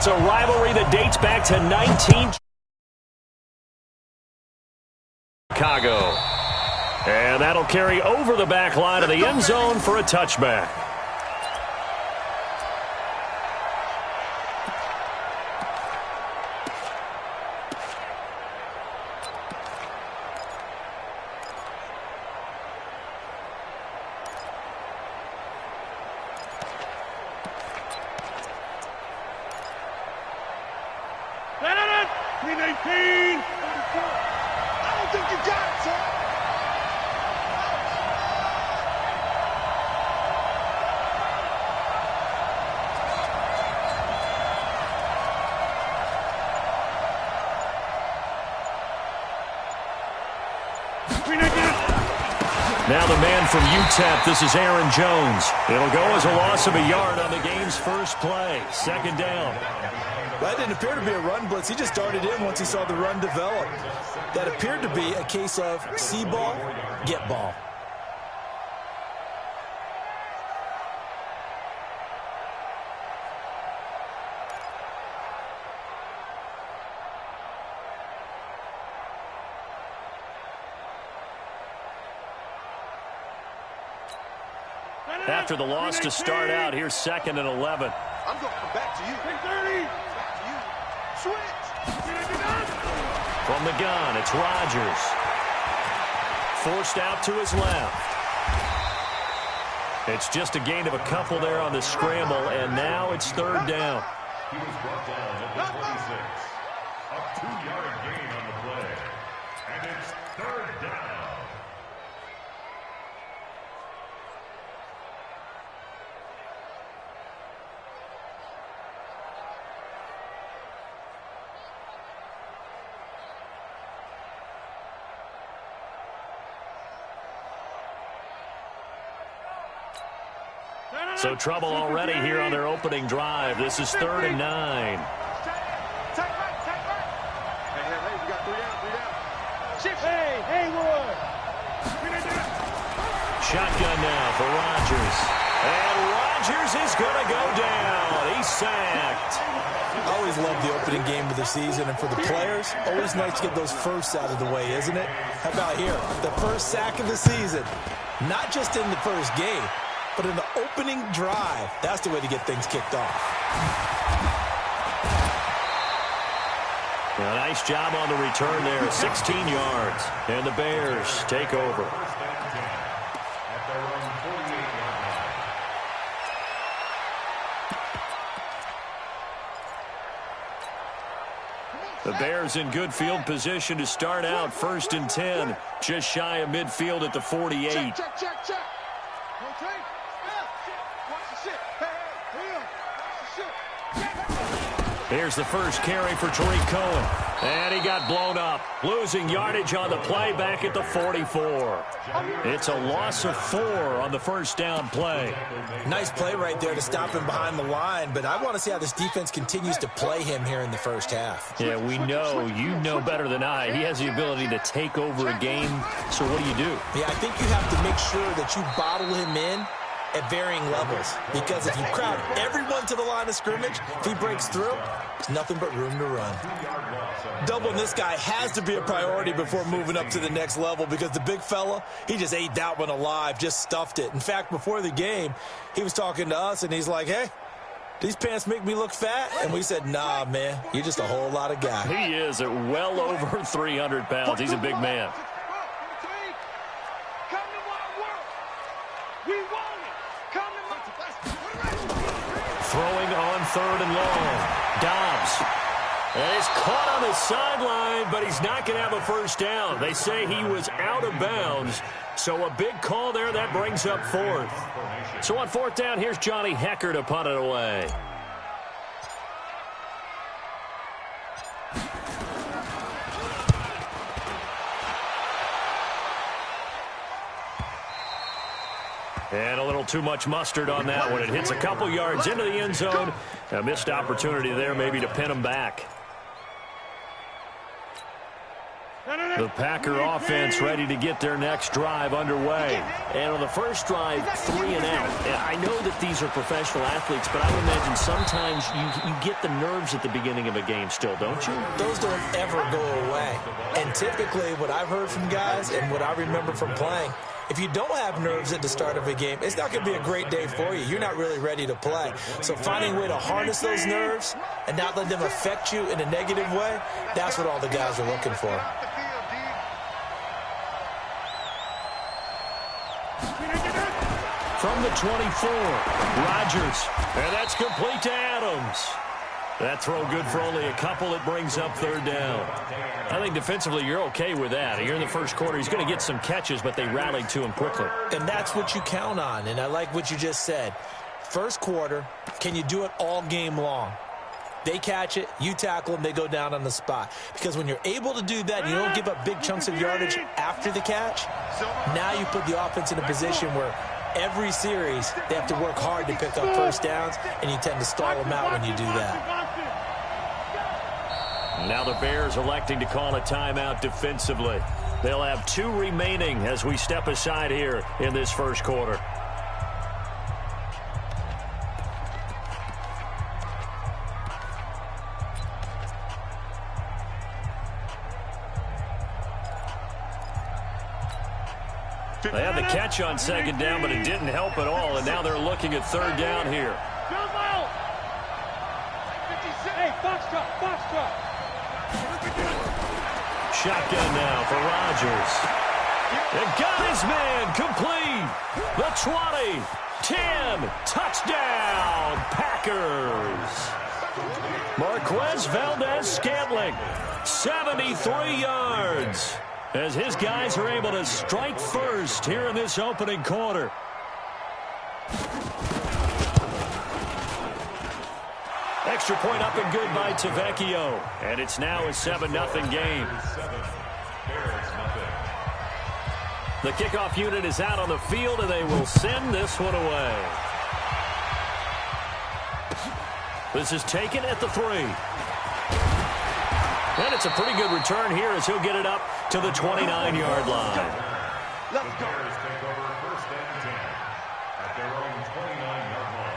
It's a rivalry that dates back to 19... Chicago. And that'll carry over the back line of the end zone for a touchback. Now the man from UTEP, this is Aaron Jones. It'll go as a loss of a yard on the game's first play. Second down. That didn't appear to be a run blitz. He just darted in once he saw the run develop. That appeared to be a case of see ball, get ball. After the loss to start out, here's 2nd and 11. I'm going to come back to you. 30. Back to you. Switch. From the gun, it's Rodgers. Forced out to his left. It's just a gain of a couple there on the scramble, and now it's 3rd down. He was brought down at the 26. A 2-yard gain on the play. And it's 3rd down. So trouble already here on their opening drive. This is 3rd and 9. Hey, we got 3 down. Shift. Hey, Haywood. Shotgun now for Rodgers. And Rodgers is going to go down. He's sacked. I always love the opening game of the season, and for the players, always nice to get those firsts out of the way, isn't it? How about here? The first sack of the season. Not just in the first game, but in the opening drive. That's the way to get things kicked off. A nice job on the return there. 16 yards. And the Bears take over. The Bears in good field position to start out 1st and 10. Just shy of midfield at the 48. Check. Okay. Watch the shit. Hey, watch the shit. Here's the first carry for Tariq Cohen. And he got blown up. Losing yardage on the play back at the 44. It's a loss of 4 on the first down play. Nice play right there to stop him behind the line, but I want to see how this defense continues to play him here in the first half. Yeah, we know. You know better than I. He has the ability to take over a game. So what do you do? Yeah, I think you have to make sure that you bottle him in at varying levels, because if you crowd everyone to the line of scrimmage, if he breaks through, there's nothing but room to run. Doubling this guy has to be a priority before moving up to the next level, because the big fella, he just ate that one alive, just stuffed it. In fact, before the game, he was talking to us, and he's like, hey, these pants make me look fat? And we said, nah, man, you're just a whole lot of guy. He is at well over 300 pounds. He's a big man. Throwing on 3rd and long. Dobbs. And he's caught on the sideline, but he's not going to have a first down. They say he was out of bounds. So a big call there. That brings up 4th. So on 4th down, here's Johnny Hecker to punt it away. And a little too much mustard on that one. It hits a couple yards into the end zone. A missed opportunity there maybe to pin him back. The Packer offense ready to get their next drive underway. And on the first drive, 3 and out. I know that these are professional athletes, but I would imagine sometimes you get the nerves at the beginning of a game still, don't you? Those don't ever go away. And typically what I've heard from guys and what I remember from playing, if you don't have nerves at the start of a game, it's not going to be a great day for you. You're not really ready to play. So finding a way to harness those nerves and not let them affect you in a negative way, that's what all the guys are looking for. From the 24, Rodgers. And that's complete to Adams. That throw good for only a couple. It brings up 3rd down. I think defensively you're okay with that. Here in the first quarter, he's going to get some catches, but they rallied to him quickly. And that's what you count on, and I like what you just said. First quarter, can you do it all game long? They catch it, you tackle them, they go down on the spot. Because when you're able to do that, you don't give up big chunks of yardage after the catch, now you put the offense in a position where every series they have to work hard to pick up first downs, and you tend to stall them out when you do that. Now the Bears electing to call a timeout defensively. They'll have 2 remaining as we step aside here in this first quarter. They had the catch on 2nd down, but it didn't help at all, and now they're looking at 3rd down here. Hey, foxtrot. Shotgun now for Rodgers. And got his man complete. The 20, 10, touchdown, Packers. Marquez Valdez-Scantling, 73 yards. As his guys are able to strike first here in this opening quarter. Extra point up and good by Tavecchio. And it's now a 7-0 game. The kickoff unit is out on the field, and they will send this one away. This is taken at the 3. And it's a pretty good return here as he'll get it up to the 29-yard line. Let's go. Bears take over 1st and 10 at their own 29-yard line.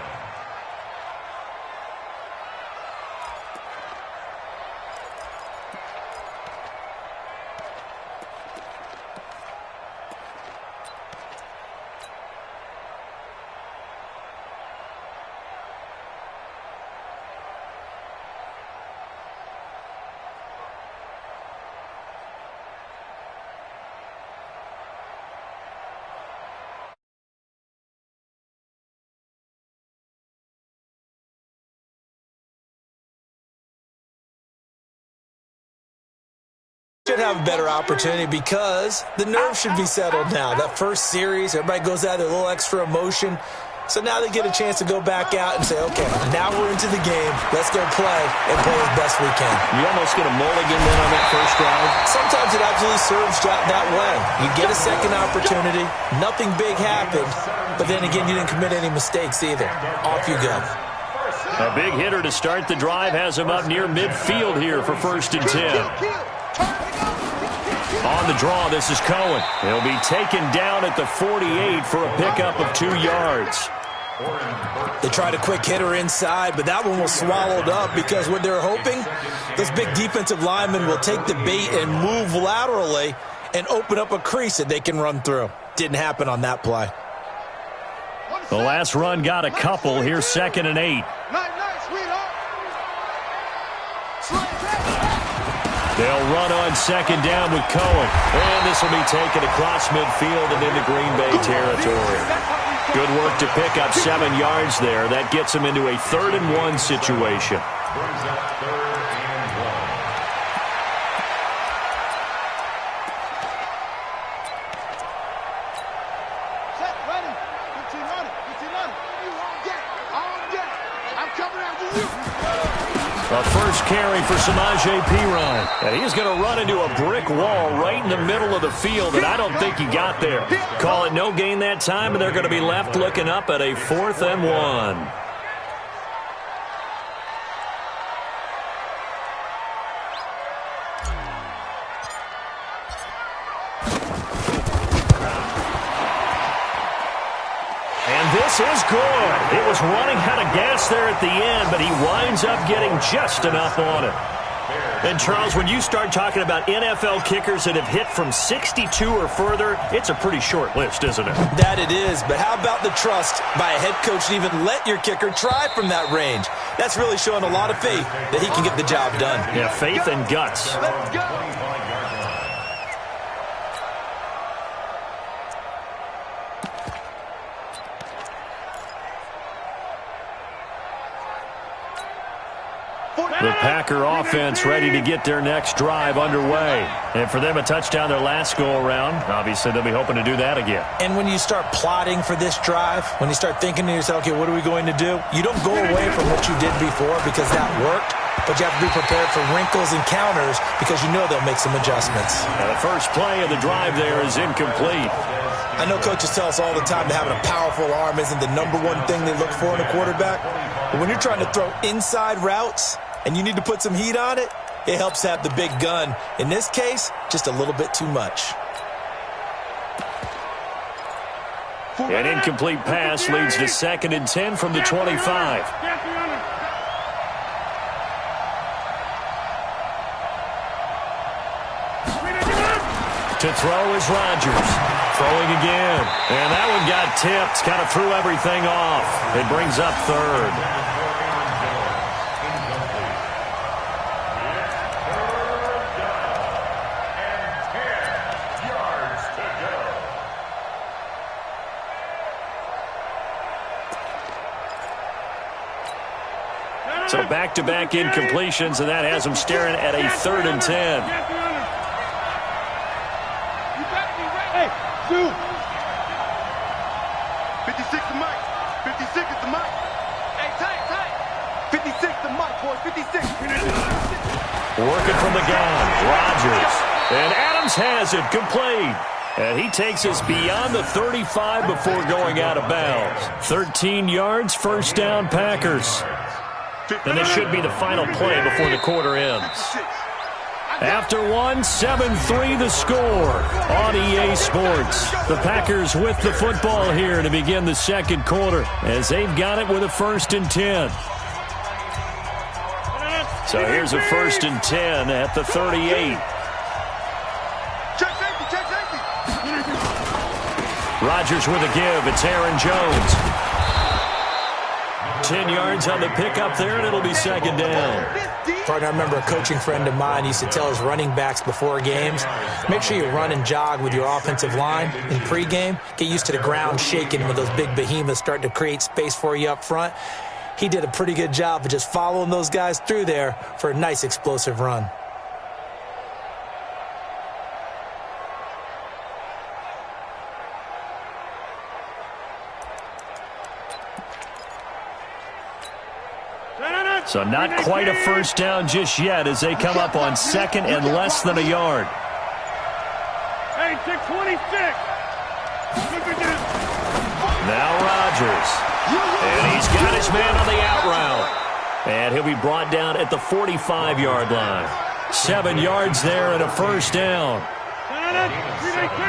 Should have a better opportunity because the nerves should be settled now. That first series, everybody goes out with a little extra emotion. So now they get a chance to go back out and say, okay, now we're into the game. Let's go play and play as best we can. You almost get a mulligan then on that first drive. Sometimes it absolutely serves that way. You get a second opportunity. Nothing big happened. But then again, you didn't commit any mistakes either. Off you go. A big hitter to start the drive has him up near midfield here for 1st and 10. On the draw, this is Cohen. He'll be taken down at the 48 for a pickup of 2 yards. They tried a quick hitter inside, but that one was swallowed up because what they're hoping, those big defensive linemen will take the bait and move laterally and open up a crease that they can run through. Didn't happen on that play. The last run got a couple. Here's 2nd and 8. They'll run on 2nd down with Cohen. And this will be taken across midfield and into Green Bay territory. Good work to pick up 7 yards there. That gets them into a 3rd and 1 situation. Brings up 3rd and 1. Set, ready. 15 on it. You on deck. I'm coming after you. A first carry for Samaje Perine. And he's going to run into a brick wall right in the middle of the field, and I don't think he got there. Call it no gain that time, and they're going to be left looking up at a 4th and 1. This is good. It was running out of gas there at the end, but he winds up getting just enough on it. And, Charles, when you start talking about NFL kickers that have hit from 62 or further, it's a pretty short list, isn't it? That it is, but how about the trust by a head coach to even let your kicker try from that range? That's really showing a lot of faith that he can get the job done. Yeah, faith and guts. Let's go. The Packer offense ready to get their next drive underway. And for them, a touchdown their last go-around. Obviously, they'll be hoping to do that again. And when you start plotting for this drive, when you start thinking to yourself, okay, what are we going to do? You don't go away from what you did before because that worked, but you have to be prepared for wrinkles and counters because you know they'll make some adjustments. Now, the first play of the drive there is incomplete. I know coaches tell us all the time that having a powerful arm isn't the number one thing they look for in a quarterback. But when you're trying to throw inside routes, and you need to put some heat on it, it helps have the big gun. In this case, just a little bit too much. An incomplete pass leads to 2nd and 10 from the 25. To throw is Rodgers. Throwing again. And that one got tipped. Kind of threw everything off. It brings up 3rd. So back-to-back incompletions, and that has them staring at a 3rd and 10. Hey, shoot. 56 the mic. 56 is the mic. Hey, tight. 56 the mic, boy. 56. Working from the gun, Rodgers. And Adams has it, complete. And he takes us beyond the 35 before going out of bounds. 13 yards, first down, Packers. And this should be the final play before the quarter ends. After one, 7-3 the score on EA Sports. The Packers with the football here to begin the second quarter as they've got it with a 1st and 10. So here's a 1st and 10 at the 38. Rodgers with a give. It's Aaron Jones. 10 yards on the pickup there, and it'll be 2nd down. Partner, I remember a coaching friend of mine used to tell his running backs before games, make sure you run and jog with your offensive line in pregame. Get used to the ground shaking when those big behemoths start to create space for you up front. He did a pretty good job of just following those guys through there for a nice explosive run. So not quite a first down just yet as they come up on 2nd and less than a yard. Hey, 626. Now Rodgers. And he's got his man on the out route. And he'll be brought down at the 45-yard line. 7 yards there and a first down.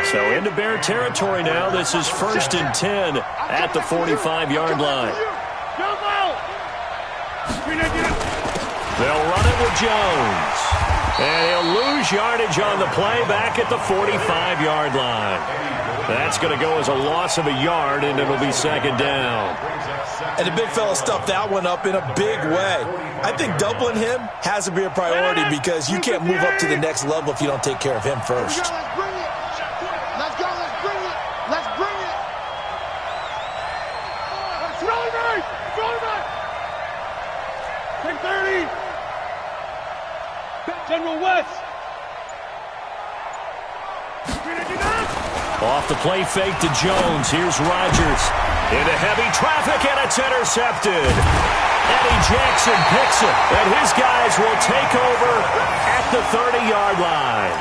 So into Bear territory now. This is 1st and 10 at the 45-yard line. They'll run it with Jones. And he'll lose yardage on the play back at the 45-yard line. That's going to go as a loss of a yard, and it'll be 2nd down. And the big fella stuffed that one up in a big way. I think doubling him has to be a priority because you can't move up to the next level if you don't take care of him first. Let's bring it. Let's go. Let's bring it. Let's bring it. Throw it right. Throw it right. 10-30. General West. Off the play fake to Jones. Here's Rodgers. Into heavy traffic, and it's intercepted. Eddie Jackson picks it, and his guys will take over at the 30-yard line.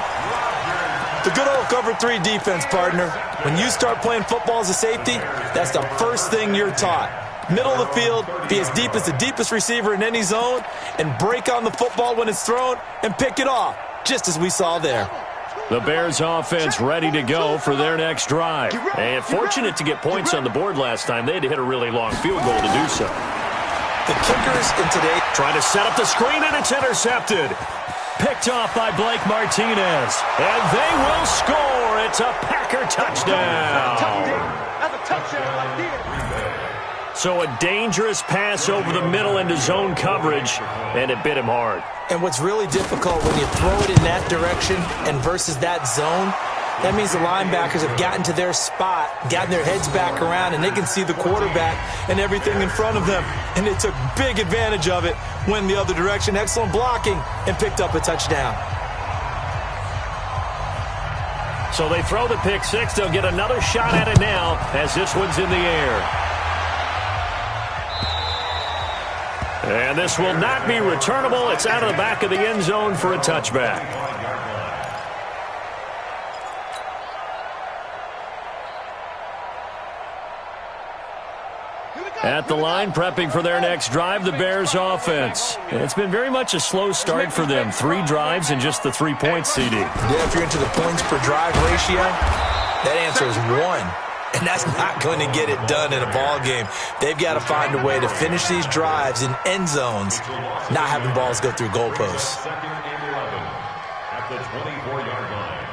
The good old cover 3 defense, partner. When you start playing football as a safety, that's the first thing you're taught. Middle of the field, be as deep as the deepest receiver in any zone, and break on the football when it's thrown and pick it off, just as we saw there. The Bears offense ready to go for their next drive. And fortunate to get points on the board last time. They had to hit a really long field goal to do so. The kickers in today trying to set up the screen, and it's intercepted. Picked off by Blake Martinez. And they will score. It's a Packer touchdown. That's a touchdown right there. So a dangerous pass over the middle into zone coverage, and it bit him hard. And what's really difficult when you throw it in that direction and versus that zone, that means the linebackers have gotten to their spot, gotten their heads back around, and they can see the quarterback and everything in front of them. And they took big advantage of it, went the other direction, excellent blocking, and picked up a touchdown. So they throw the pick six. They'll get another shot at it now as this one's in the air. And this will not be returnable. It's out of the back of the end zone for a touchback. At the line, prepping for their next drive, the Bears offense. And it's been very much a slow start for them. 3 drives and just the 3 points, CD. Yeah, if you're into the points per drive ratio, that answer is 1. And that's not going to get it done in a ball game. They've got to find a way to finish these drives in end zones, not having balls go through goalposts. Second and 11 at the 24-yard line.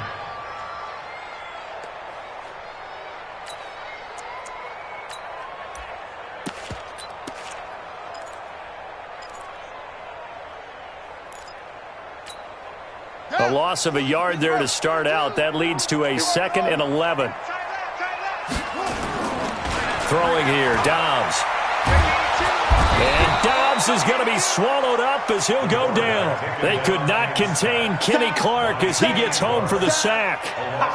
A loss of a yard there to start out. That leads to a 2nd and 11. Throwing here, Dobbs. And Dobbs is going to be swallowed up as he'll go down. They could not contain Kenny Clark as he gets home for the sack.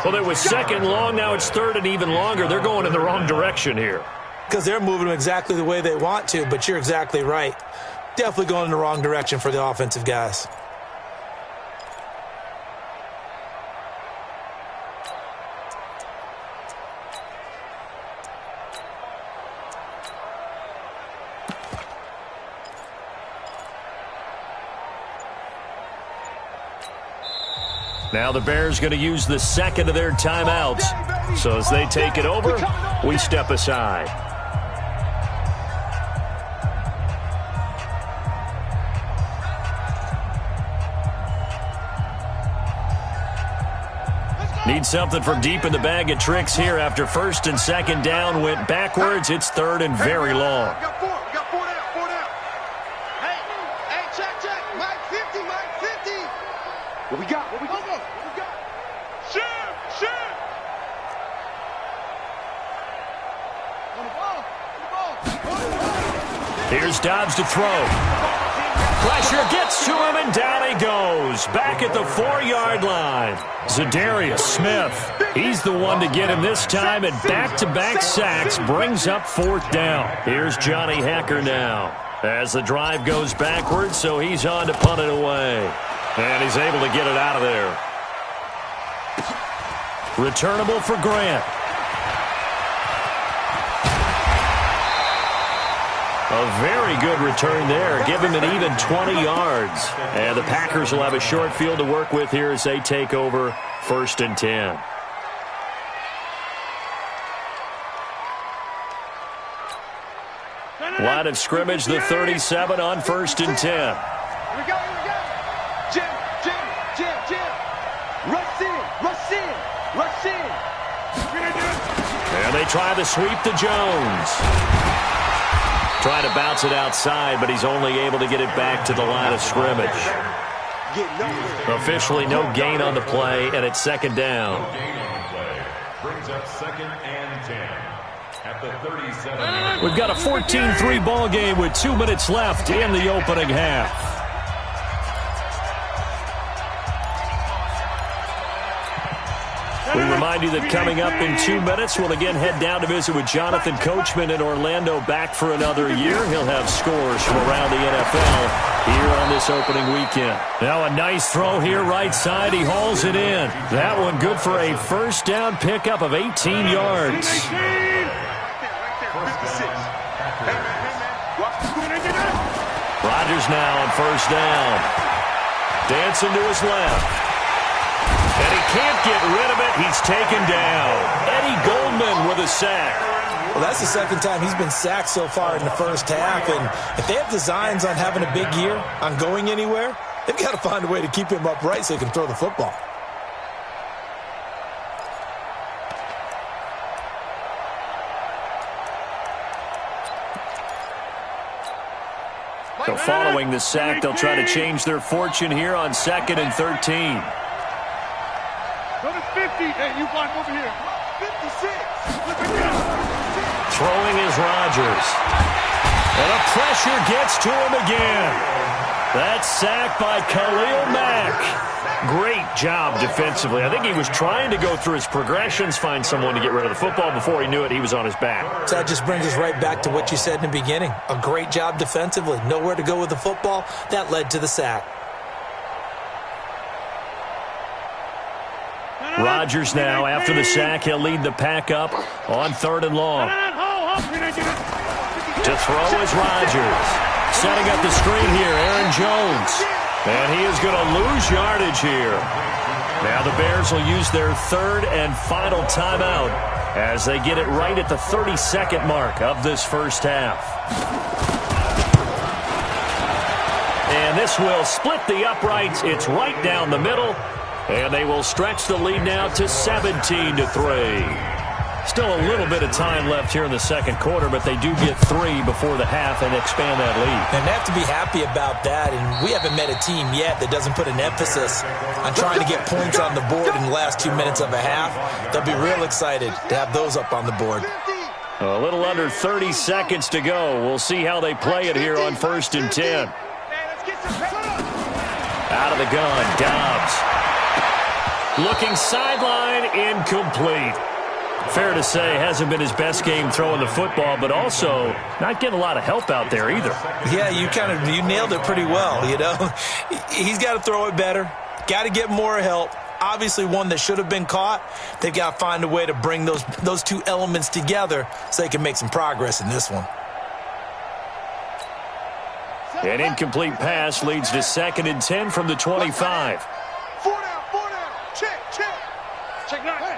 Well, it was 2nd long. Now it's 3rd and even longer. They're going in the wrong direction here. Because they're moving them exactly the way they want to, but you're exactly right. Definitely going in the wrong direction for the offensive guys. Now the Bears going to use the 2nd of their timeouts. So as they take it over, we step aside. Need something from deep in the bag of tricks here after 1st and 2nd down went backwards. It's 3rd and very long. We got 4 down. Hey, check. Mike 50. What we got? Shoot. On the ball. Here's Dobbs to throw. Pressure gets to him, and down he goes. Back at the 4-yard line. Zadarius Smith. He's the one to get him this time, and back-to-back sacks brings up 4th down. Here's Johnny Hacker now. As the drive goes backwards, so he's on to punt it away. And he's able to get it out of there. Returnable for Grant. A very good return there. Give him an even 20 yards. And the Packers will have a short field to work with here as they take over 1st and 10. Line of scrimmage, the 37 on 1st and 10. Here we go. Jim. Rush in. And they try the sweep to Jones. Trying to bounce it outside, but he's only able to get it back to the line of scrimmage. Officially no gain on the play, and it's 2nd down. No gain on the play. Brings up 2nd and 10 at the 37. We've got a 14-3 ball game with 2 minutes left in the opening half. We remind you that coming up in 2 minutes, we'll again head down to visit with Jonathan Coachman in Orlando, back for another year. He'll have scores from around the NFL here on this opening weekend. Now a nice throw here right side. He hauls it in. That one good for a 1st down pickup of 18 yards. Rodgers now on 1st down. Dancing to his left. And he can't get rid of it. He's taken down. Eddie Goldman with a sack. Well, that's the second time he's been sacked so far in the first half. And if they have designs on having a big year, on going anywhere, they've got to find a way to keep him upright so he can throw the football. So following the sack, they'll try to change their fortune here on 2nd and 13. Go to 50. Hey, you block over here. 56. Throwing is Rodgers. And the pressure gets to him again. That sack by Khalil Mack. Great job defensively. I think he was trying to go through his progressions, find someone to get rid of the football. Before he knew it, he was on his back. So that just brings us right back to what you said in the beginning. A great job defensively. Nowhere to go with the football. That led to the sack. Rodgers now, after the sack, he'll lead the pack up on 3rd and long. To throw is Rodgers. Setting up the screen here, Aaron Jones. And he is going to lose yardage here. Now the Bears will use their 3rd and final timeout as they get it right at the 32nd mark of this first half. And this will split the uprights. It's right down the middle. And they will stretch the lead now to 17-3. Still a little bit of time left here in the second quarter, but they do get 3 before the half and expand that lead. And they have to be happy about that, and we haven't met a team yet that doesn't put an emphasis on trying to get points on the board in the last 2 minutes of a half. They'll be real excited to have those up on the board. A little under 30 seconds to go. We'll see how they play it here on 1st and 10. Out of the gun, Dobbs. Looking sideline, incomplete. Fair to say, hasn't been his best game throwing the football, but also not getting a lot of help out there either. Yeah, you nailed it pretty well, you know. He's got to throw it better, got to get more help. Obviously one that should have been caught. They've got to find a way to bring those two elements together so they can make some progress in this one. An incomplete pass leads to 2nd and 10 from the 25. 4 down. Check. Check 9.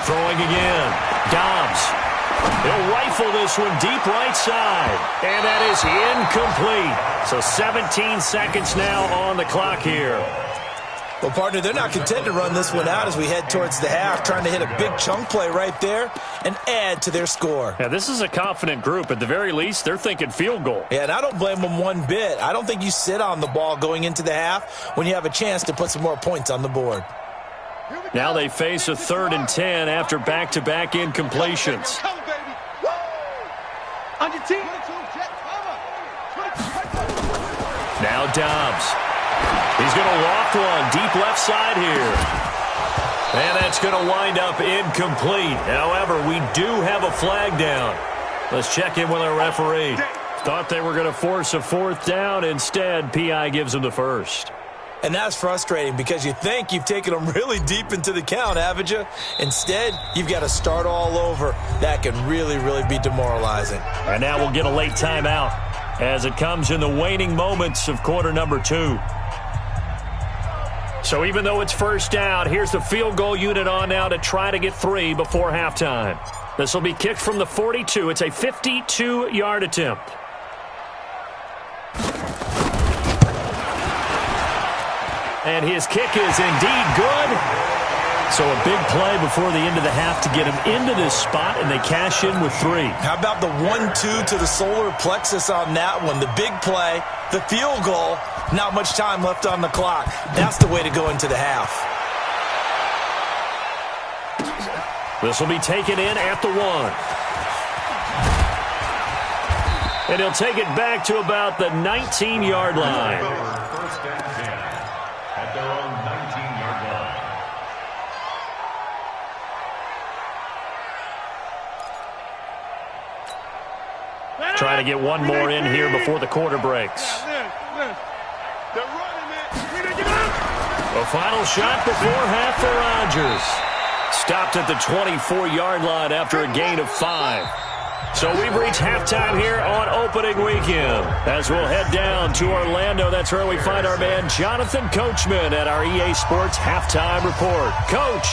Throwing again. Dobbs. He'll rifle this one deep right side. And that is incomplete. So 17 seconds now on the clock here. Well, partner, they're not content to run this one out as we head towards the half, trying to hit a big chunk play right there and add to their score. Yeah, this is a confident group. At the very least, they're thinking field goal. Yeah, and I don't blame them one bit. I don't think you sit on the ball going into the half when you have a chance to put some more points on the board. Now they face a 3rd and 10 after back-to-back incompletions. Now Dobbs. He's going to loft one deep left side here. And that's going to wind up incomplete. However, we do have a flag down. Let's check in with our referee. Thought they were going to force a 4th down. Instead, PI gives them the first. And that's frustrating because you think you've taken them really deep into the count, haven't you? Instead, you've got to start all over. That can really, really be demoralizing. And now we'll get a late timeout as it comes in the waning moments of quarter number 2. So even though it's first down, here's the field goal unit on now to try to get 3 before halftime. This will be kicked from the 42. It's a 52-yard attempt. And his kick is indeed good. So a big play before the end of the half to get him into this spot, and they cash in with 3. How about the 1-2 to the solar plexus on that one? The big play, the field goal, not much time left on the clock. That's the way to go into the half. This will be taken in at the 1. And he'll take it back to about the 19-yard line. First and 10 at their own 19-yard line. Trying to get one more in here before the quarter breaks. A final shot before half for Rodgers. Stopped at the 24-yard line after a gain of 5. So we've reached halftime here on opening weekend. As we'll head down to Orlando, that's where we find our man Jonathan Coachman at our EA Sports Halftime Report. Coach,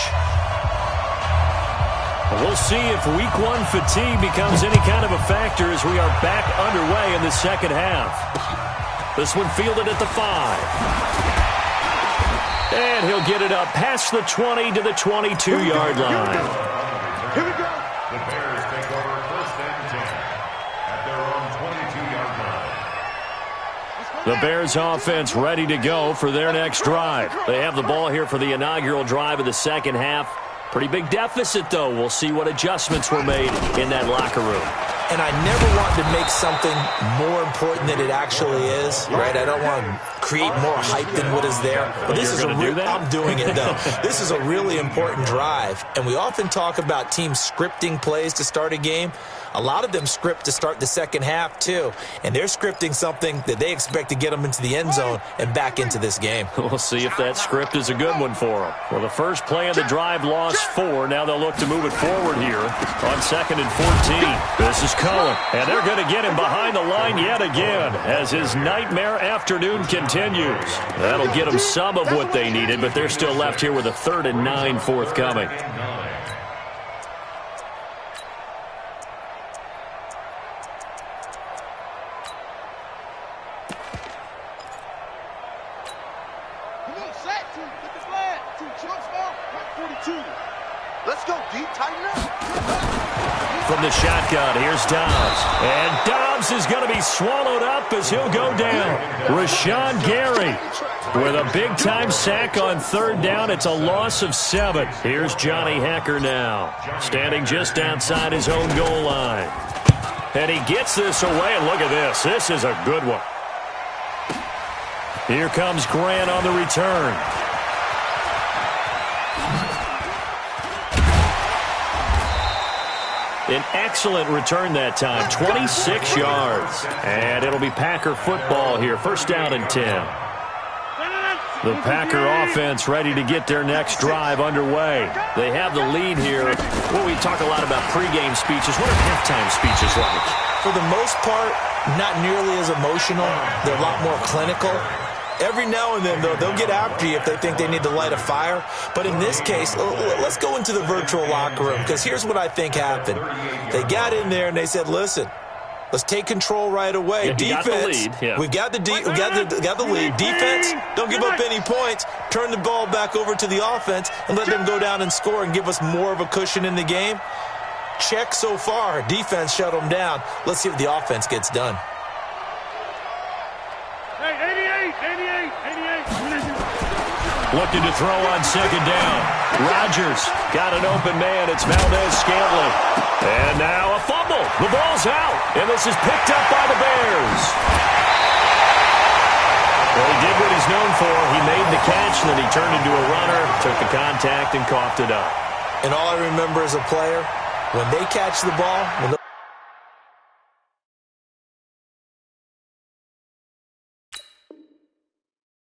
we'll see if Week 1 fatigue becomes any kind of a factor as we are back underway in the second half. This one fielded at the 5. And he'll get it up past the 20 to the 22-yard line. Here we go. The Bears take over first and 10 at their own 22-yard line. The Bears offense ready to go for their next drive. They have the ball here for the inaugural drive of the second half. Pretty big deficit, though. We'll see what adjustments were made in that locker room. And I never want to make something more important than it actually is, right? I don't want to create more hype than what is there. But this is I'm doing it, though. This is a really important drive. And we often talk about teams scripting plays to start a game. A lot of them script to start the second half, too. And they're scripting something that they expect to get them into the end zone and back into this game. We'll see if that script is a good one for them. Well, the first play of the drive lost 4. Now they'll look to move it forward here on 2nd and 14. This is Cohen, and they're going to get him behind the line yet again as his nightmare afternoon continues. That'll get them some of what they needed, but they're still left here with a 3rd and 9 forthcoming. Let's go, D. Tighten up. From the shotgun, here's Dobbs. And Dobbs is going to be swallowed up as he'll go down. Rashawn Gary with a big-time sack on 3rd down. It's a loss of 7. Here's Johnny Hecker now, standing just outside his own goal line. And he gets this away, and look at this. This is a good one. Here comes Grant on the return. An excellent return that time, 26 yards. And it'll be Packer football here, 1st down and 10. The Packer offense ready to get their next drive underway. They have the lead here. Well, we talk a lot about pregame speeches. What are halftime speeches like? For the most part, not nearly as emotional. They're a lot more clinical. Every now and then, though, they'll get after you if they think they need to light a fire. But in this case, let's go into the virtual locker room, because here's what I think happened. They got in there and they said, listen, let's take control right away. Defense, we've got the lead. Defense, don't give up any points. Turn the ball back over to the offense and let them go down and score and give us more of a cushion in the game. Check so far. Defense shut them down. Let's see if the offense gets done. Looking to throw on 2nd down. Rodgers got an open man. It's Valdez-Scantling. And now a fumble. The ball's out. And this is picked up by the Bears. Well, he did what he's known for. He made the catch, and then he turned into a runner, took the contact, and coughed it up. And all I remember as a player, when they catch the ball,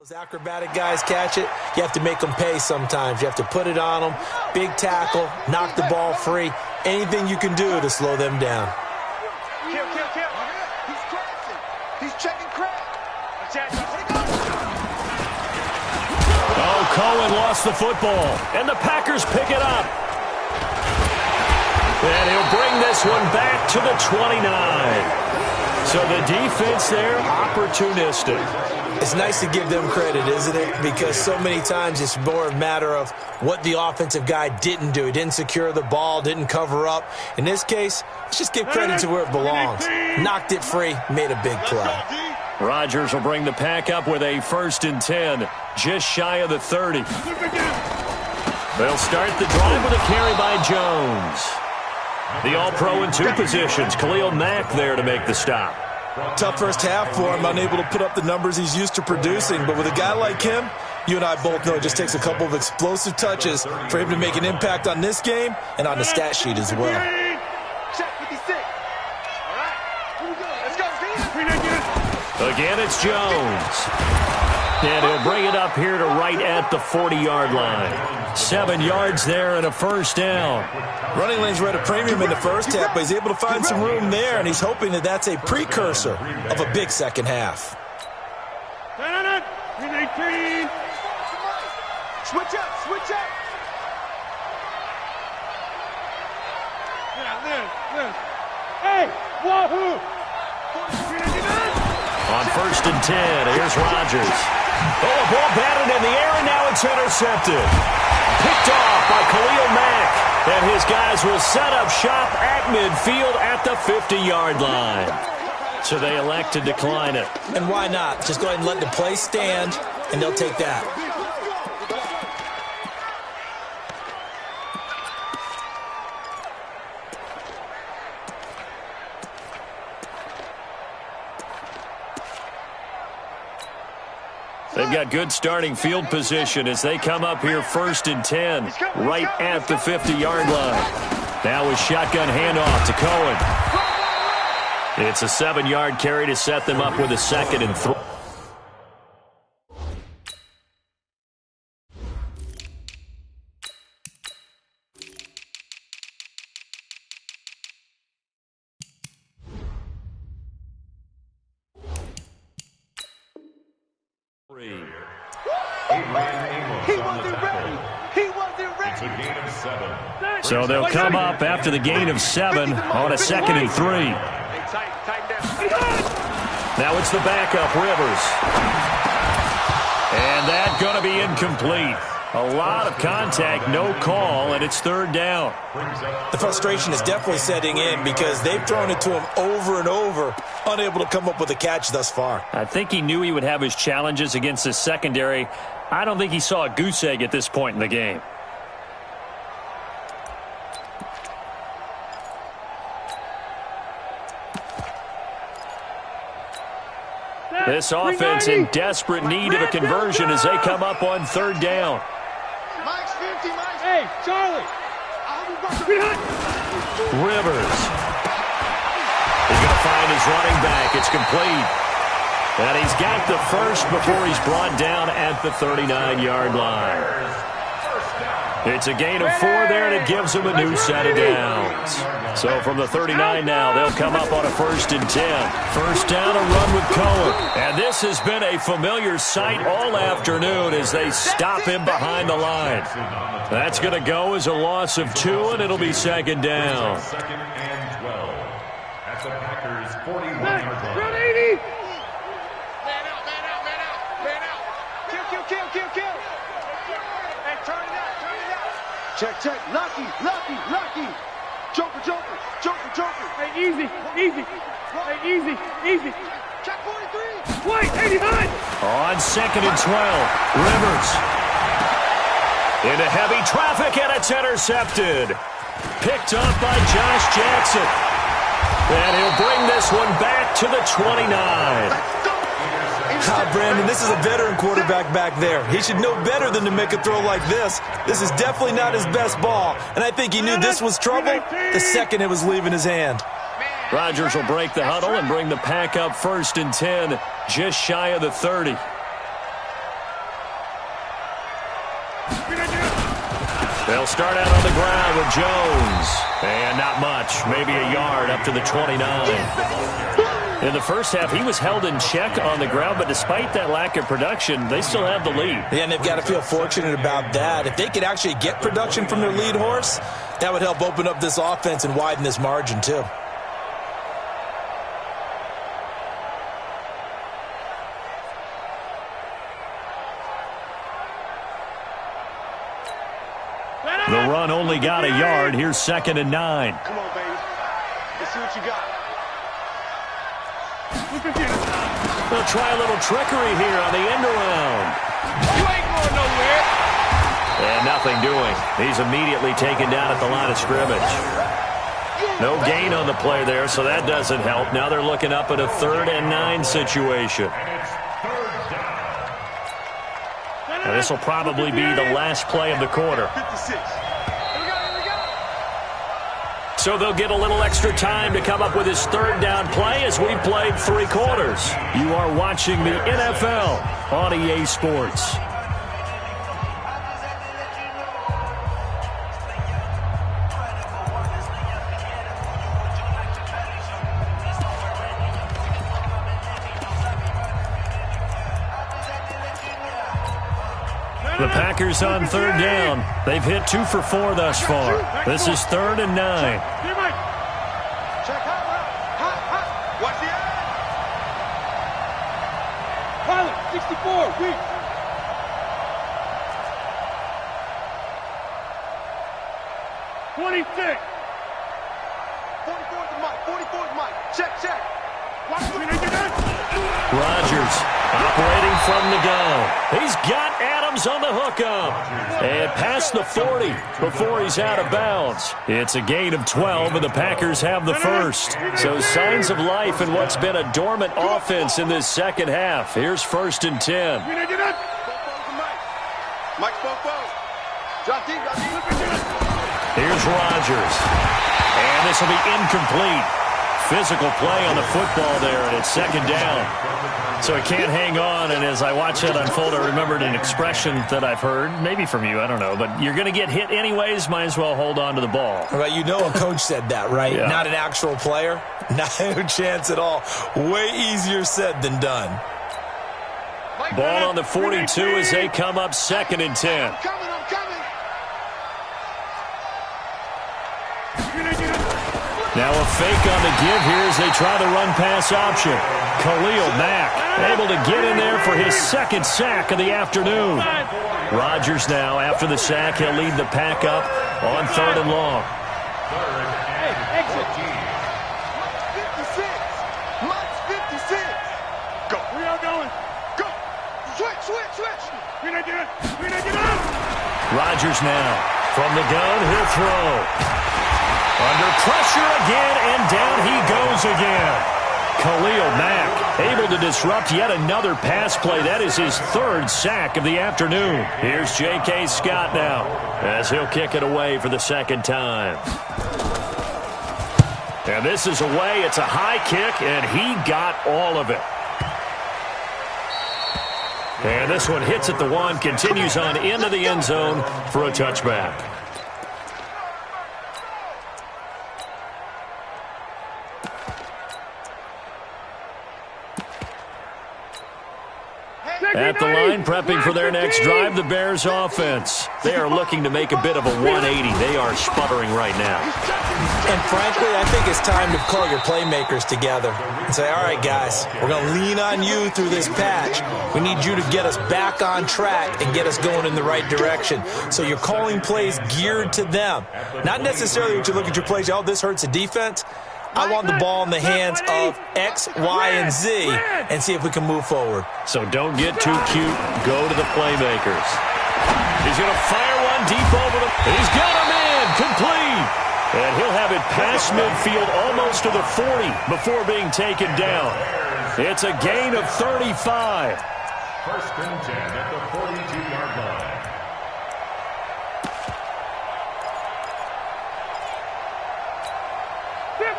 those acrobatic guys catch it, you have to make them pay sometimes. You have to put it on them, big tackle, knock the ball free, anything you can do to slow them down. Kill. He's crashing. He's checking crack. Oh, Cohen lost the football, and the Packers pick it up. And he'll bring this one back to the 29. So the defense there, opportunistic. It's nice to give them credit, isn't it? Because so many times it's more a matter of what the offensive guy didn't do. He didn't secure the ball, didn't cover up. In this case, let's just give credit to where it belongs. Knocked it free, made a big play. Rodgers will bring the pack up with a 1st and 10, just shy of the 30. They'll start the drive with a carry by Jones. The All-Pro in 2 positions. Khalil Mack there to make the stop. Tough first half for him, unable to put up the numbers he's used to producing. But with a guy like him, you and I both know it just takes a couple of explosive touches for him to make an impact on this game and on the stat sheet as well. Check 56. All right, here we go. Let's go, Again, it's Jones. And he'll bring it up here to right at the 40-yard line. 7 yards there and a first down. Running lanes were at a premium in the first half, but he's able to find some room there, and he's hoping that that's a precursor of a big second half. Switch up, switch up. Hey, wahoo! On 1st and 10, here's Rodgers. Oh, a ball batted in the air, and now it's intercepted. Picked off by Khalil Mack, and his guys will set up shop at midfield at the 50-yard line. So they elect to decline it. And why not? Just go ahead and let the play stand, and they'll take that. They've got good starting field position as they come up here 1st and 10, right at the 50-yard line. Now a shotgun handoff to Cohen. It's a 7-yard carry to set them up with a 2nd and 3. So they'll come up after the gain of 7 on a 2nd and 3. Now it's the backup, Rivers. And that's going to be incomplete. A lot of contact, no call, and it's 3rd down. The frustration is definitely setting in because they've thrown it to him over and over, unable to come up with a catch thus far. I think he knew he would have his challenges against his secondary. I don't think he saw a goose egg at this point in the game. This offense in desperate need of a conversion as they come up on 3rd down. Mike's 50, Mike's. Hey, Charlie. Rivers. He's going to find his running back. It's complete. And he's got the first before he's brought down at the 39-yard line. It's a gain of 4 there, and it gives them a new set of downs. So from the 39 now, they'll come up on a 1st and 10. First down, a run with Cohen. And this has been a familiar sight all afternoon as they stop him behind the line. That's going to go as a loss of 2, and it'll be 2nd down. 2nd and 12 at the Packers' 41-yard line. Run 80. Man out, man out, man out, man out. Kill, kill, kill, kill, kill. Hey, turn it out, turn it out. Check, check. Lucky, lucky, lucky. Joker, joker, joker, joker. Hey, easy, easy. Hey, easy, easy. Check 43. Wait, 89. On 2nd and 12, Rivers. Into heavy traffic, and it's intercepted. Picked up by Josh Jackson. And he'll bring this one back to the 29. Brandon, this is a veteran quarterback back there. He should know better than to make a throw like this. This is definitely not his best ball, and I think he knew this was trouble the second it was leaving his hand. Rodgers will break the huddle and bring the pack up 1st and 10, just shy of the 30. They'll start out on the ground with Jones. And not much, maybe a yard up to the 29. In the first half, he was held in check on the ground, but despite that lack of production, they still have the lead. Yeah, and they've got to feel fortunate about that. If they could actually get production from their lead horse, that would help open up this offense and widen this margin, too. The run only got a yard. Here's 2nd and 9. Come on, baby. Let's see what you got. They'll try a little trickery here on the end around. You ain't going nowhere. And nothing doing. He's immediately taken down at the line of scrimmage. No gain on the play there, so that doesn't help. Now they're looking up at a 3rd and 9 situation. Now this will probably be the last play of the quarter. 56. Here we go, here we go. So they'll get a little extra time to come up with his third down play as we've played 3 quarters. You are watching the NFL on EA Sports. The Packers on third down. They've hit 2 for 4 thus far. This is 3rd and 9. Check hot. Watch the end. Pilot, 64, weak. 26. 44 to Mike, 44 to Mike. Check. Watch the Rodgers operating from the gun. He's got Adams on the hookup. And past the 40 before he's out of bounds. It's a gain of 12, and the Packers have the first. So signs of life in what's been a dormant offense in this second half. Here's 1st and 10. Mike, drop deep. Here's Rodgers. And this will be incomplete. Physical play on the football there, and it's 2nd down. So he can't hang on, and as I watch that unfold, I remembered an expression that I've heard, maybe from you, I don't know, but you're going to get hit anyways, might as well hold on to the ball. Well, you know a coach said that, right? Yeah. Not an actual player. No chance at all. Way easier said than done. Ball on the 42 as they come up 2nd and 10. I'm coming. Now a fake on the give here as they try the run-pass option. Khalil Mack able to get in there for his 2nd sack of the afternoon. Rodgers now, after the sack, he'll lead the pack up on 3rd and long. Exit. 56. Mike's 56. Go. We are going. Go. Switch. Rodgers now from the gun, he'll throw. Under pressure again, and down he goes again. Khalil Mack able to disrupt yet another pass play. That is his 3rd sack of the afternoon. Here's J.K. Scott now as he'll kick it away for the 2nd time. And this is away. It's a high kick, and he got all of it. And this one hits at the 1, continues on into the end zone for a touchback. At the line, prepping for their next drive, the Bears offense. They are looking to make a bit of a 180. They are sputtering right now. And frankly, I think it's time to call your playmakers together and say, all right, guys, we're going to lean on you through this patch. We need you to get us back on track and get us going in the right direction. So you're calling plays geared to them. Not necessarily what you look at your plays, oh, this hurts the defense. I want the ball in the hands of X, Y, and Z and see if we can move forward. So don't get too cute. Go to the playmakers. He's going to fire one deep over the... He's got him in. Complete. And he'll have it past midfield almost to the 40 before being taken down. It's a gain of 35. 1st and 10 at the 42-yard line.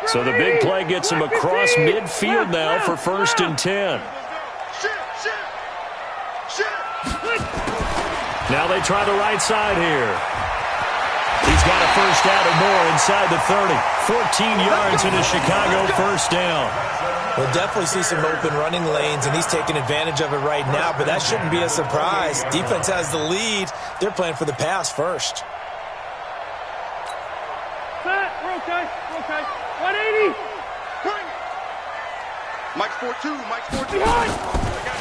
So the big play gets him across midfield now for 1st and 10. Now they try the right side here. He's got a 1st down or more inside the 30. 14 yards in a Chicago 1st down. We'll definitely see some open running lanes, and he's taking advantage of it right now, but that shouldn't be a surprise. Defense has the lead. They're playing for the pass first. We're okay. 180. Mike's 4-2.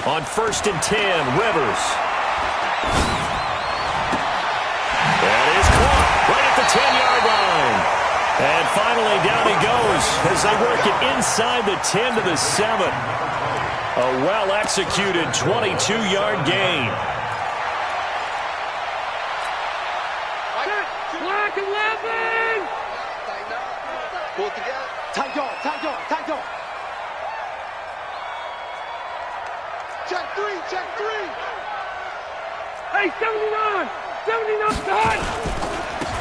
On 1st and 10, Rivers. That is caught right at the 10-yard line. And finally down he goes as they work it inside the 10 to the 7. A well-executed 22-yard gain. Black 11. Pull it together. Tight dog. Check three. Hey, 79. Done.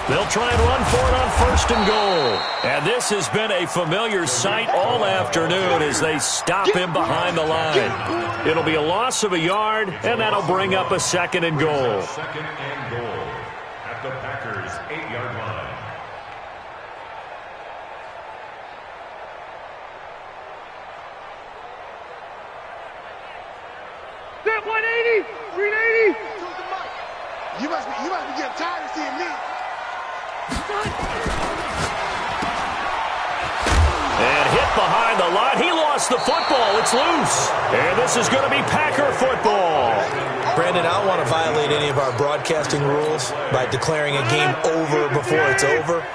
They'll try and run for it on 1st and goal. And this has been a familiar sight all afternoon as they stop him behind the line. It'll be a loss of a yard, and that'll bring up a 2nd and goal. 2nd and goal at the Packers' 8-yard line. That 180, 380. You must be getting tired of seeing me. And hit behind the line. He lost the football. It's loose. And this is going to be Packer football. Brandon, I don't want to violate any of our broadcasting rules by declaring a game over before it's over.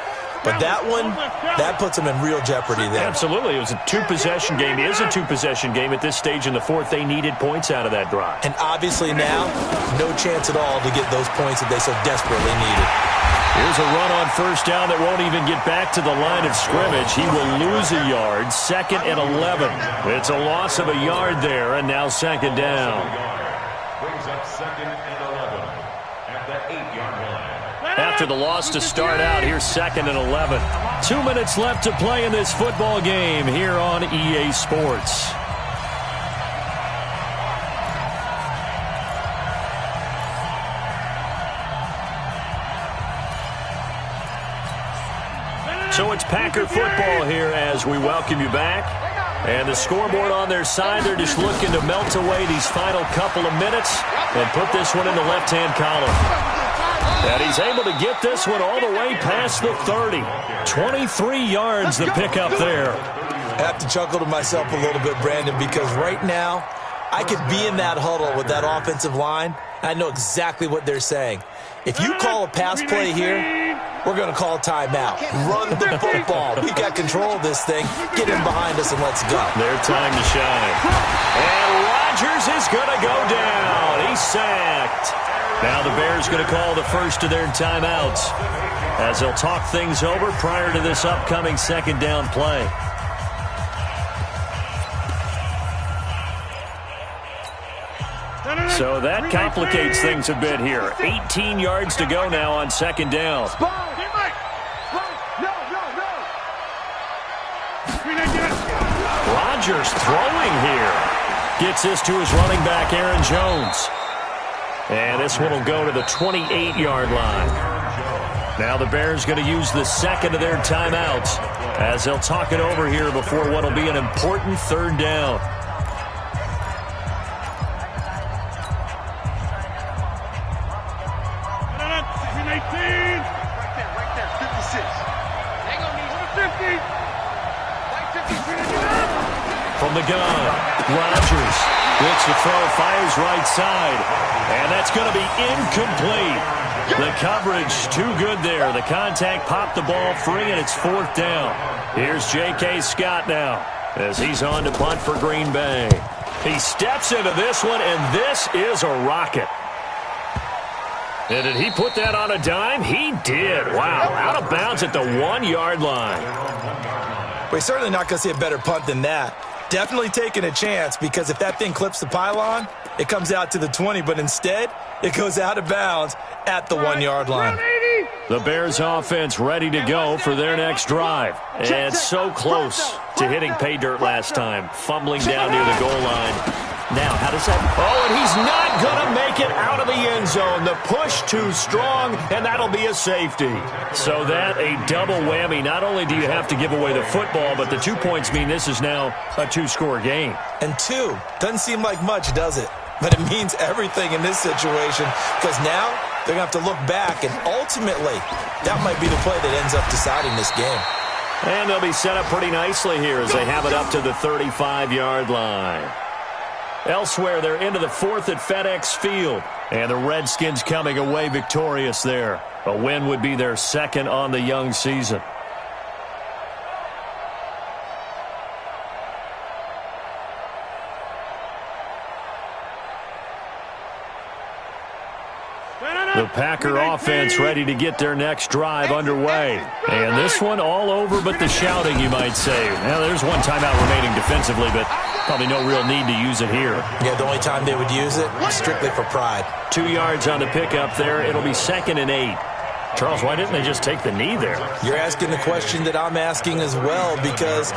But that one, that puts them in real jeopardy there. Absolutely. It was a 2-possession game. It is a 2-possession game at this stage in the 4th. They needed points out of that drive. And obviously now, no chance at all to get those points that they so desperately needed. Here's a run on 1st down that won't even get back to the line of scrimmage. He will lose a yard. 2nd and 11. It's a loss of a yard there, and now 2nd down. Brings up 2nd and 11 at the 8-yard line. After the loss to start out, here's 2nd and 11. 2 minutes left to play in this football game here on EA Sports. So it's Packer football here as we welcome you back. And the scoreboard on their side, they're just looking to melt away these final couple of minutes and put this one in the left-hand column. And he's able to get this one all the way past the 30. 23 yards the pickup there. I have to chuckle to myself a little bit, Brandon, because right now I could be in that huddle with that offensive line. I know exactly what they're saying. If you call a pass play here, we're going to call a timeout. Run the football. We got control of this thing. Get him behind us and let's go. Their time to shine. And Rodgers is going to go down. He's sacked. Now the Bears going to call the first of their timeouts as they'll talk things over prior to this upcoming 2nd down play. So that complicates things a bit here. 18 yards to go now on 2nd down. Rodgers throwing here. Gets this to his running back, Aaron Jones. And this one will go to the 28-yard line. Now the Bears going to use the 2nd of their timeouts as they'll talk it over here before what will be an important 3rd down. From the gun, Rodgers looks to throw, fires right side, and that's going to be incomplete. The coverage too good there. The contact popped the ball free, and it's 4th down. Here's J.K. Scott now as he's on to punt for Green Bay. He steps into this one, and this is a rocket. And did he put that on a dime? He did. Wow, out of bounds at the 1-yard line. We're certainly not going to see a better punt than that. Definitely taking a chance, because if that thing clips the pylon, it comes out to the 20, but instead it goes out of bounds at the 1-yard line. The Bears offense ready to go for their next drive. And so close to hitting pay dirt last time, fumbling down near the goal line. Now, how does that... Oh, and he's not going to make it out of the end zone. The push too strong, and that'll be a safety. So that, a double whammy. Not only do you have to give away the football, but the 2 points mean this is now a 2-score game. And 2 doesn't seem like much, does it? But it means everything in this situation, because now they're going to have to look back, and ultimately, that might be the play that ends up deciding this game. And they'll be set up pretty nicely here as they have it up to the 35-yard line. Elsewhere, they're into the 4th at FedEx Field. And the Redskins coming away victorious there. A win would be their 2nd on the young season. The Packer offense ready to get their next drive underway. And this one all over but the shouting, you might say. Now, there's one timeout remaining defensively, but probably no real need to use it here. Yeah, the only time they would use it, strictly for pride. 2 yards on the pickup there. It'll be 2nd and 8. Charles, why didn't they just take the knee there? You're asking the question that I'm asking as well, because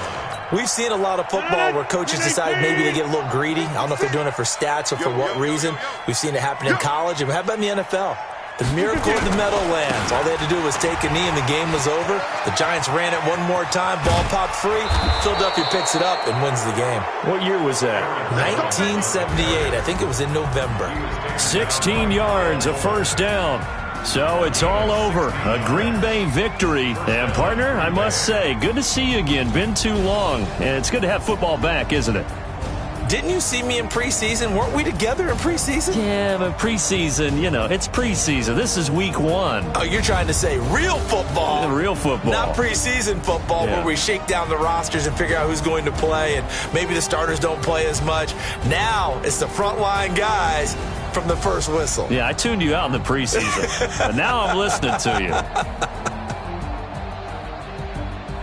we've seen a lot of football where coaches decide maybe they get a little greedy. I don't know if they're doing it for stats or for what reason. We've seen it happen in college. And how about in the NFL? The miracle of the Meadowlands. All they had to do was take a knee and the game was over. The Giants ran it one more time. Ball popped free. Philadelphia picks it up and wins the game. What year was that? 1978. I think it was in November. 16 yards, a first down. So it's all over. A Green Bay victory. And, partner, I must say, good to see you again. Been too long. And it's good to have football back, isn't it? Didn't you see me in preseason? Weren't we together in preseason? Yeah, but preseason, you know, it's preseason. This is week 1. Oh, you're trying to say real football. Real football. Not preseason football where we shake down the rosters and figure out who's going to play, and maybe the starters don't play as much. Now it's the frontline guys from the first whistle. Yeah, I tuned you out in the preseason. But now I'm listening to you.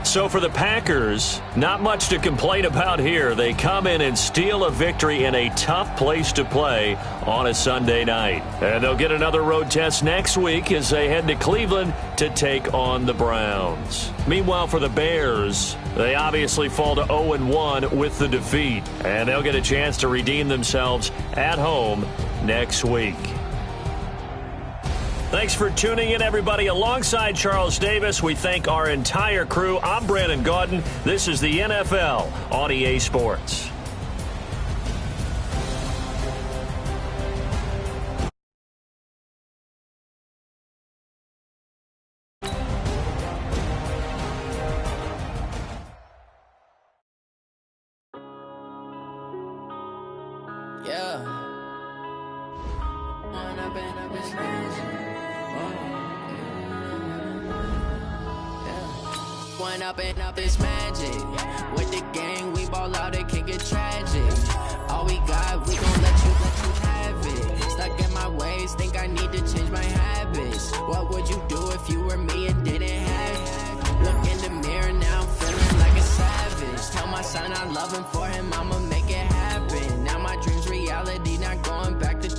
So for the Packers, not much to complain about here. They come in and steal a victory in a tough place to play on a Sunday night. And they'll get another road test next week as they head to Cleveland to take on the Browns. Meanwhile, for the Bears, they obviously fall to 0-1 with the defeat. And they'll get a chance to redeem themselves at home next week. Thanks for tuning in, everybody. Alongside Charles Davis, we thank our entire crew. I'm Brandon Gaudin. This is the NFL on EA Sports. Up this magic. With the gang, we ball out, it can get tragic. All we got, we gon' let you have it. Stuck in my ways, think I need to change my habits. What would you do if you were me and didn't have it? Look in the mirror now, I'm feeling like a savage. Tell my son I love him, for him I'ma make it happen. Now my dream's reality, not going back to.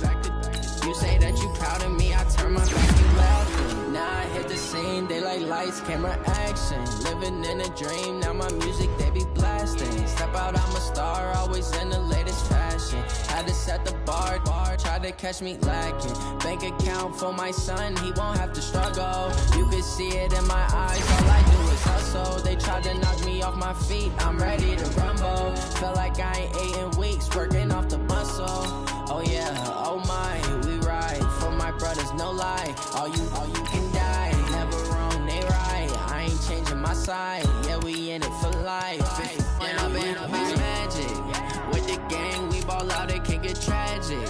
You say that you proud of me, I turn my back, you laughing. Now I hit the scene, they like lights, camera, action. Living in a dream, now my music, they be blasting. Step out, I'm a star, always in the latest fashion. Had to set the bar, tried to catch me lacking. Bank account for my son, he won't have to struggle. You can see it in my eyes, all I do is hustle. They tried to knock me off my feet, I'm ready to rumble. Felt like I ain't ate in weeks, working off the muscle. Oh yeah, oh my, we ride for my brothers, no lie. All you can die, never wrong, they right. I ain't changing my side, yeah, we in it for life. And I've been magic. With the gang, we ball out, it can get tragic.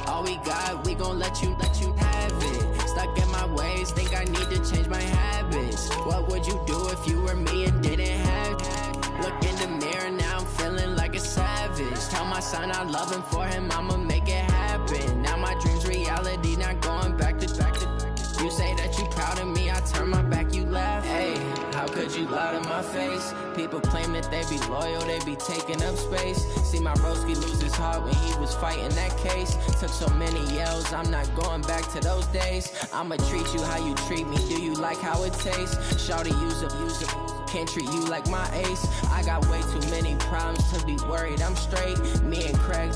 All we got, we gon' let you have it. Stuck in my ways, think I need to change my habits. What would you do if you were me and didn't have it? Look in the mirror, now I'm feeling like a savage. Tell my son I love him, for him I'ma make it happen. Now my dream's reality, not going back to. You say that you proud of me, I turn my back, you laugh. Hey, how could you lie to my face? People claim that they be loyal, they be taking up space. See my broski lose his heart when he was fighting that case. Took so many yells, I'm not going back to those days. I'ma treat you how you treat me, do you like how it tastes? Shawty, use up, can't treat you like my ace. I got way too many problems to be worried, I'm straight. Me and Craig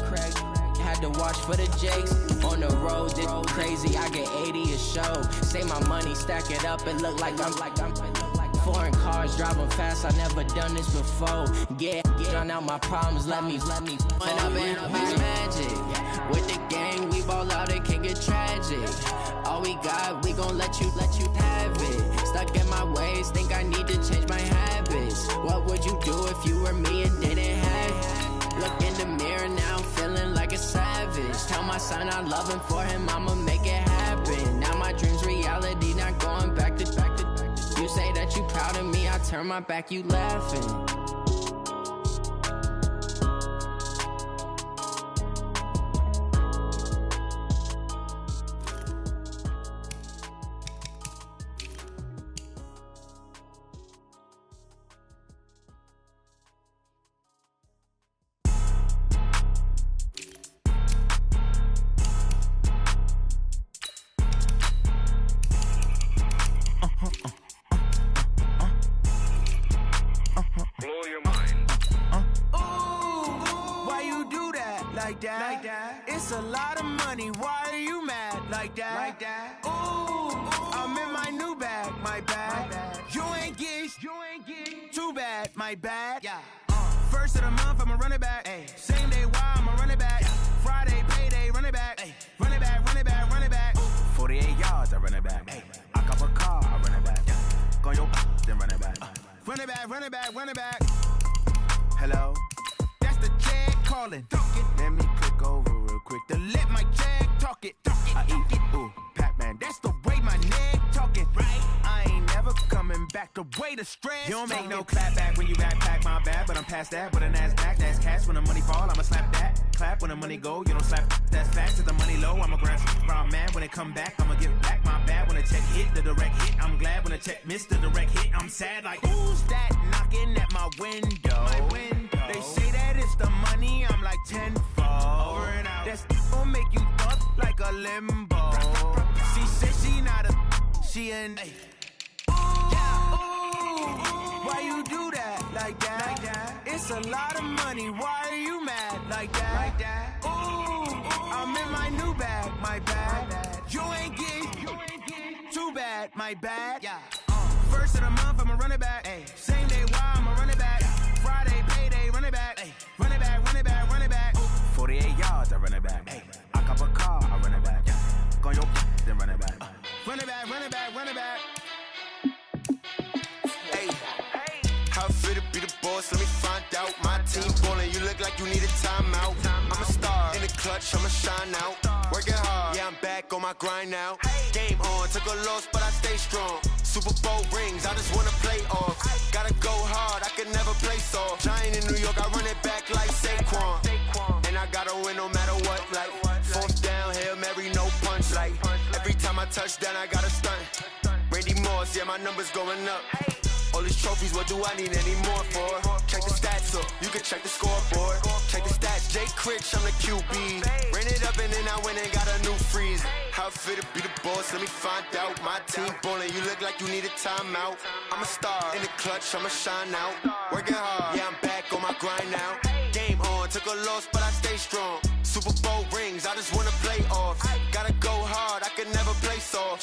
had to watch for the Jakes. On the road, this crazy, I get 80 a show. Say my money, stack it up, it look like I'm foreign cars, driving fast, I never done this before. Get on out my problems, let me When I've been magic. With the gang, we ball out, it can get tragic. All we got, we gon' let you have it. Stuck in my ways, think I need to change my habits. What would you do if you were me and didn't have it? Look in the mirror, now I'm feeling like a savage. Tell my son I love him, for him I'ma make it happen. Now my dream's reality, not going back to. You say that you proud of me, I turn my back, you laughing. like that? It's a lot of money, why are you mad like that? Ooh, I'm in my new bag, my bad. You ain't get too bad, my bad. First of the month, I'ma run it back. Same day, why I'ma run it back. Friday, payday, run it back. Run it back, run it back, run it back. 48 yards, I run it back. I cop a car, I run it back. Go on your then run it back. Run it back, run it back, run it back. Hello? That's the jag calling. Let me click over real quick to let my jag talk it. I eat it, ooh, Pac-Man. That's the way my neck talking. Right? I ain't never coming back the way the stress. You don't make no clap back when you backpack, my bad. But I'm past that with a NASDAQ. That's cash when the money fall, I'ma slap that. Clap when the money go, you don't slap. That's facts. If the money low, I'ma grab round man. When it come back, I'ma give back my bad. When the check hit, the direct hit. I'm glad when the check missed the direct hit. I'm sad like, who's that knocking at my window? They say that it's the money, I'm like tenfold. Over and out. That's gon' make you fuck like a limbo. She said she not a, she an. Why you do that like that? It's a lot of money, why are you mad like that? Ooh, I'm in my new bag, my bad. You ain't get too bad, my bad. First of the month, I'ma run it back. Same day, why I'ma run it back. Friday, payday, run it back. Run it back, run it back, run it back. 48 yards, I run it back. I cop a car, I run it back. Go on your then run it back. Run it back, run it back, run it back. Hey, how fit to be the boss? Let me find out. My team ballin', you look like you need a timeout. I'm a star in the clutch, I'ma shine out. Working hard, yeah, I'm back on my grind now. Game on, took a loss, but I stay strong. Super Bowl rings, I just wanna play off. Gotta go hard, I can never play soft. Giant in New York, I run it back like Saquon. And I gotta win no matter what, like fourth down, Hail Mary, no punch. Like every time I touch down, I gotta stunt. Randy Moss, yeah, my numbers going up. All these trophies, what do I need any more for? Check the stats up, you can check the scoreboard. Check the stats, Jay Critch, I'm the QB. Ran it up and then I went and got a new freeze. How fit to be the boss, let me find out. My team ballin', you look like you need a timeout. I'm a star in the clutch, I'ma shine out. Working hard, yeah, I'm back on my grind now. Game on, took a loss, but I stay strong. Super Bowl rings, I just wanna play off. Gotta go hard, I can never play soft.